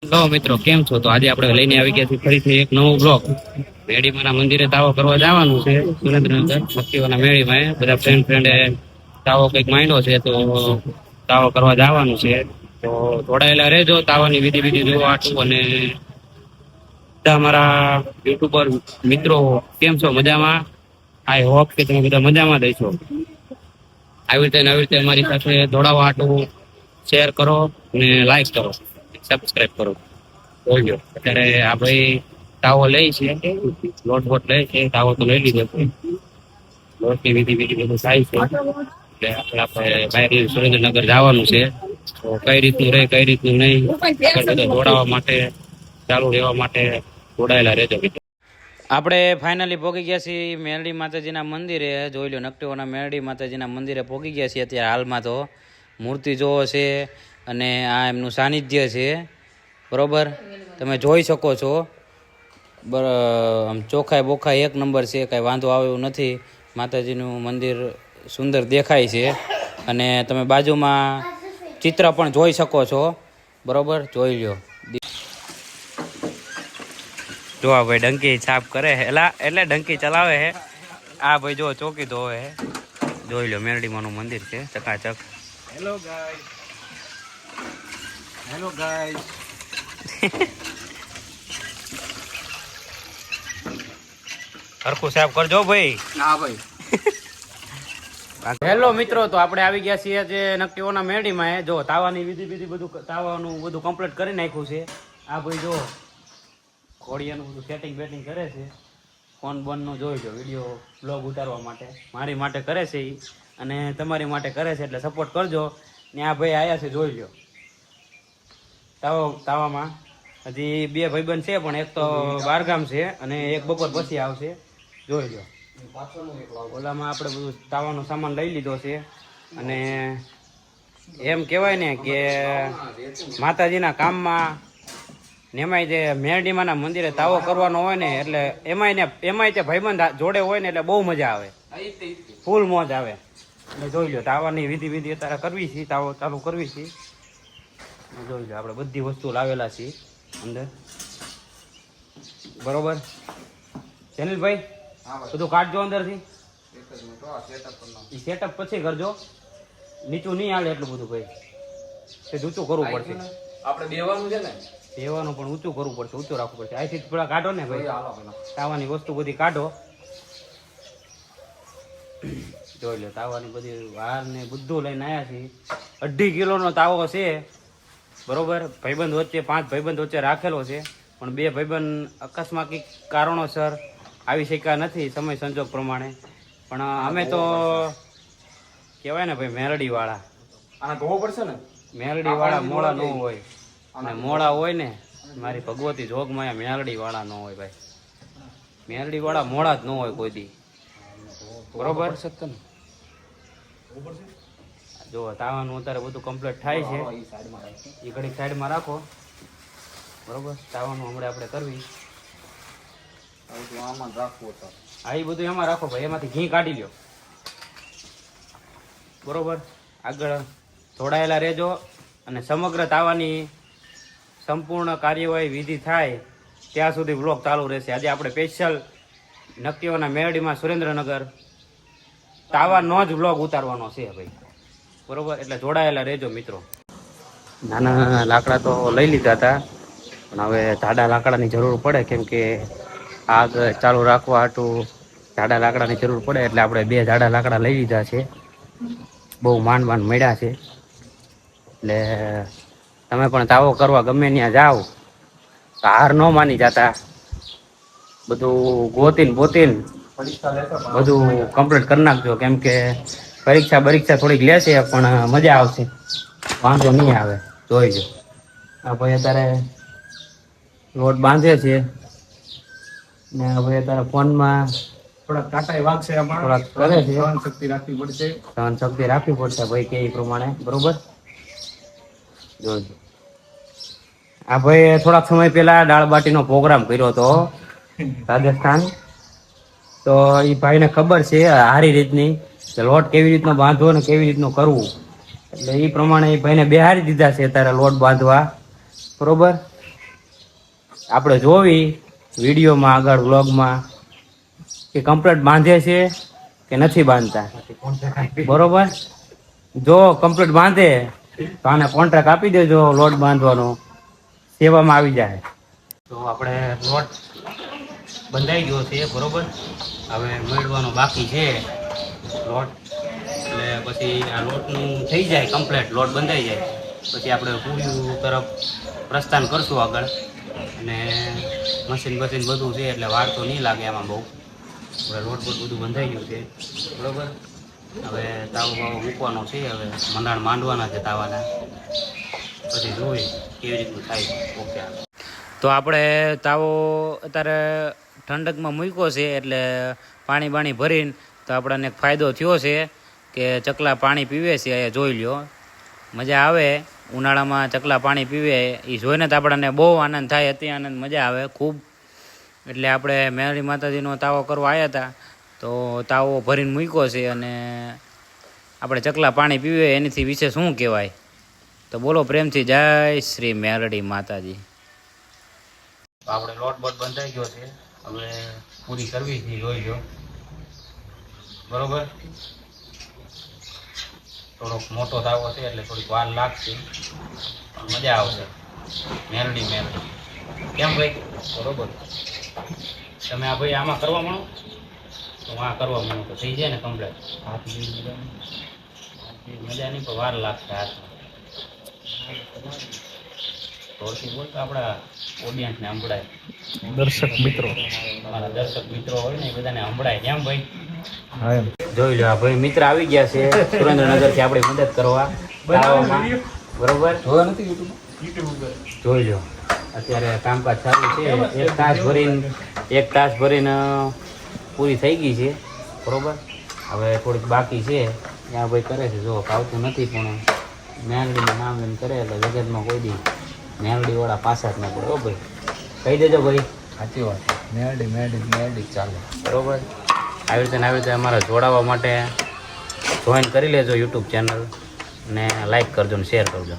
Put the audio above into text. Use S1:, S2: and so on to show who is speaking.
S1: Hello મિત્રો, કેમ છો? તો આજે આપણે લઈને આવી ગયા છીએ ફરીથી એક નવો બ્લોગ. મેડીમાના મંદિરે તાવો કરવા જવાનું છે સુરેન્દ્રનગર ભક્તિઓના મેળીમાં. બધા ફ્રેન્ડે તાવો કઈક માંડ્યો છે, તો તાવો કરવા જવાનું છે. તો જોડાયેલા રહેજો તાવાની વિધિ વિધિ જોવા આટલું. અને બધા અમારા યુટ્યુબર મિત્રો કેમ છો? મજામાં? આઈ હોપ કે તમે બધા મજામાં રહેશો. આવી રીતે અમારી સાથે જોડાવા આટલું શેર કરો અને લાઈક કરો, સબસ્ક્રાઇબ કરો. બોલજો. અત્યારે આ ભાઈ તાવો લે છે, લોટ બોટ લે છે. તાવો તો લઈ લીધો છે, લોટની વિધિ વિધિ બધું થાય છે. એટલે આપણે બહાર સુરેન્દ્રનગર જવાનું છે. તો કઈ રીતનું રહે કઈ રીતનું નહીં, બધા જોડાવા માટે, ચાલુ રહેવા માટે જોડાયેલા રહેજો. આપણે ફાઇનલી પહોંચી ગયા છીએ મેરડી માતાજીના મંદિરે. જોઈ લો, નકટીઓના મેરડી માતાજીના મંદિરે પહોંચી ગયા છીએ અત્યારે હાલમાં. તો મૂર્તિ જોવો છે અને આ એમનું સાનિધ્ય છે, બરોબર. તમે જોઈ શકો છો. આમ ચોખાઈ બોખાઈ એક નંબર છે, કાંઈ વાંધો આવે એવું નથી. માતાજીનું મંદિર સુંદર દેખાય છે. અને તમે બાજુમાં ચિત્ર પણ જોઈ શકો છો, બરોબર. જોઈ લો. જો આ ભાઈ ડંકી છાપ કરે હે, એટલે ડંકી ચલાવે હે. આ ભાઈ જો ચોકી ધોવે હે. જોઈ લો, મેરડીમાનું મંદિર છે ચકાચક.
S2: Hello guys, hello guys.
S1: હરખું સાફ કરજો ભાઈ.
S2: હા ભાઈ.
S1: હેલો મિત્રો, તો આપણે આવી ગયા છીએ જે નકટીઓના મેરડીમાં. જો તાવાની વિધિ વિધિ બધું, તાવાનું બધું કમ્પ્લીટ કરી નાખ્યું છે. આ ભાઈ જો ઘોડિયાનું બધું સેટિંગ બેટિંગ કરે છે. ફોન બોનનું જોઈ લો, વિડીયો બ્લોગ ઉતારવા માટે મારી માટે કરે છે એ, અને તમારી માટે કરે છે, એટલે સપોર્ટ કરજો. ને આ ભાઈ આવ્યા છે, જોઈ લો. તાવામાં હજી બે ભાઈબંધ છે, પણ એક તો બહારગામ છે અને એક બપોર પછી આવશે. જોઈ લો. ઓલામાં આપણે બધું તાવાનો સામાન લઈ લીધો છે. અને એમ કહેવાય ને કે માતાજીના કામમાં ને એમાંય જે મેરડીમાના મંદિરે તાવો કરવાનો હોય ને, એટલે એમાંય તે ભાઈબંધ જોડે હોય ને, એટલે બહુ મજા આવે, ફૂલ મોજ આવે. એટલે જોઈ લો, તાવાની વિધિ અત્યારે કરવી છે, તાવો ચાલુ કરવી છે. જોઈ લો, આપણે બધી વસ્તુ લાવેલા છીએ અંદર, બરોબર. જનીલભાઈ બધું કાઢજો અંદરથી. સેટઅપ પછી કરજો, નીચું નહીં હાલે એટલું બધું ભાઈ. તે ઊંચું કરવું પડશે.
S2: આપણે બેવાનું છે ને,
S1: બેવાનું પણ ઊંચું કરવું પડશે, ઊંચું રાખવું પડશે. અહીંથી થોડા કાઢો ને ભાઈ, તાવાની વસ્તુ બધી કાઢો. જોઈ લો, તાવાની બધી વાર ને બધું લઈને આવ્યા છીએ. 2.5 કિલોનો તાવો છે, બરોબર. ભાઈબંધ વચ્ચે, 5 ભાઈબંધ વચ્ચે રાખેલો છે, પણ 2 ભાઈબંધ અકસ્માતી કારણોસર આવી શક્યા નથી સમય સંજોગ પ્રમાણે. પણ અમે તો કહેવાય ને ભાઈ, મેરડી વાળા.
S2: આને ધોવો પડશે ને.
S1: મેરડી વાળા મોળા ન હોય, અને મોળા હોય ને મારી ભગવતી જોગમાં, મેરડી વાળા ન હોય ભાઈ. મેરડી વાળા મોળા જ ન હોય કોઈ દી, બરોબર. જો તાવાનું અત્યારે બધું કમ્પ્લીટ થાય છે. એ ઘડી સાઈડમાં રાખો, બરોબર. તાવાનું હમણાં આપણે કરવી.
S2: આમાં રાખવું તો
S1: હા, એ બધું એમાં રાખો ભાઈ. એમાંથી ઘી કાઢી લ્યો, બરોબર. આગળ જોડાયેલા રહેજો, અને સમગ્ર તાવાની સંપૂર્ણ કાર્યવાહી વિધિ થાય ત્યાં સુધી બ્લોગ ચાલુ રહેશે. આજે આપણે સ્પેશિયલ નકટીઓના મેરડીમાં સુરેન્દ્રનગર તાવાનો જ બ્લોગ ઉતારવાનો છે ભાઈ, બરોબર. એટલે જોડાયેલા રહેજો મિત્રો. નાના લાકડા તો લઈ લીધા હતા, પણ હવે જાડા લાકડાની જરૂર પડે, કેમ કે આગ ચાલુ રાખવા હાટું જાડા લાકડાની જરૂર પડે. એટલે આપણે 2 જાડા લાકડા લઈ લીધા છે. બહુ માંડ મળ્યા છે. એટલે તમે પણ તાવો કરવા ગમે ત્યાં જાઓ, હાર ન માની જતા, બધું ગોતીને બધું કમ્પ્લીટ કરી નાખજો. કેમ કે પરીક્ષા થોડીક લેશે, પણ મજા આવશે, વાંધો નહીં આવે. જોઈજો, આ ભાઈ અત્યારે લોટ બાંધે છે ને હવે અત્યારે ફોનમાં
S2: થોડા કાંટા વાગશે,
S1: થોડાક કરે છે.
S2: સહન શક્તિ રાખવી પડશે,
S1: ભાઈ કે એ પ્રમાણે, બરોબર. જોજો, આ ભાઈ થોડાક સમય પહેલા દાળ બાટીનો પ્રોગ્રામ કર્યો હતો રાજસ્થાન. તો એ ભાઈને ખબર છે સારી રીતની કે લોટ કેવી રીતનો બાંધવો ને કેવી રીતનું કરવું. એટલે એ પ્રમાણે એ ભાઈને બેહારી દીધા છે અત્યારે લોટ બાંધવા, બરોબર. આપણે જોવી વિડીયોમાં આગળ વ્લોગમાં કે કમ્પ્લીટ બાંધે છે કે નથી બાંધતા, બરોબર. જો કમ્પ્લીટ બાંધે તો આને કોન્ટ્રાક્ટ આપી દેજો લોટ બાંધવાનો, સેવામાં આવી જાય. તો આપણે લોટ બંધાઈ ગયો છે, બરોબર. હવે મેળવાનો બાકી છે લોટ, એટલે પછી આ લોટનું થઈ જાય કમ્પ્લીટ, લોટ બંધાઈ જાય પછી આપણે પૂરી તરફ પ્રસ્થાન કરશું આગળ. અને મશીન બધું છે એટલે વાર તો નહીં લાગે એમાં બહુ. હવે લોટ બધું બંધાઈ ગયું છે, બરોબર. હવે તાવો બાવો મૂકવાનો છે, હવે મંડાણ માંડવાના છે તાવાના, પછી જોઈ કેવી રીતનું થાય. ઓકે. તો આપણે તાવો અત્યારે ઠંડકમાં મૂક્યો છે, એટલે પાણી બાણી ભરીને તો આપણને એક ફાયદો થયો છે કે ચકલા પાણી પીવે છે. એ જોઈ લ્યો, મજા આવે ઉનાળામાં ચકલા પાણી પીવે એ જોઈને તો આપણને બહુ આનંદ થાય, અતિ આનંદ, મજા આવે ખૂબ. એટલે આપણે મેરડી માતાજીનો તાવો કરવા આવ્યા હતા, તો તાવો ભરીને મૂક્યો છે અને આપણે ચકલા પાણી પીવે એનાથી વિશે શું કહેવાય. તો બોલો પ્રેમથી જય શ્રી મેરડી માતાજી. તો આપણે લોટ બોટ બંધાઈ ગયો છે, હવે પૂરી કરવી છે, જોઈ લો, બરોબર. થોડોક મોટો તાવો છે એટલે થોડીક વાર લાગશે, પણ મજા આવશે. મેરડી કેમ ભાઈ, બરોબર. તમે આ ભાઈ આમાં કરવા માંડો તો આ કરવા માંડો તો થઈ જાય ને કમ્પ્લેટ. મજા નહીં પણ વાર લાગશે હાથમાં. થોડુંક બોલ તો આપણા ઓડિયન્સને સંભળાય,
S3: દર્શક મિત્રો,
S1: અમારા દર્શક મિત્રો હોય ને એ બધાને સંભળાય. કેમ ભાઈ, જોઈ લો આ ભાઈ મિત્ર આવી ગયા છે સુરેન્દ્રનગર થી આપણી મદદ કરવા તાવામાં, બરોબર. જોઈ લો અત્યારે કામકાજ ચાલુ છે. એક તાસ ભરીને પૂરી થઈ ગઈ છે, બરોબર. હવે થોડીક બાકી છે, ત્યાં ભાઈ કરે છે. જો આવતું નથી પણ મેરડીનું નામ એમ કરે એટલે જગતમાં કોઈ દી મેરડી વાળા પાછા જ ના પડે. હો ભાઈ, કહી દેજો ભાઈ.
S3: સાચી વાત, મેરડી ચાલે,
S1: બરોબર. આવી રીતે અમારા જોડાવા માટે જોઈન કરી લેજો યુટ્યુબ ચેનલ, ને લાઈક કરજો ને શેર કરજો.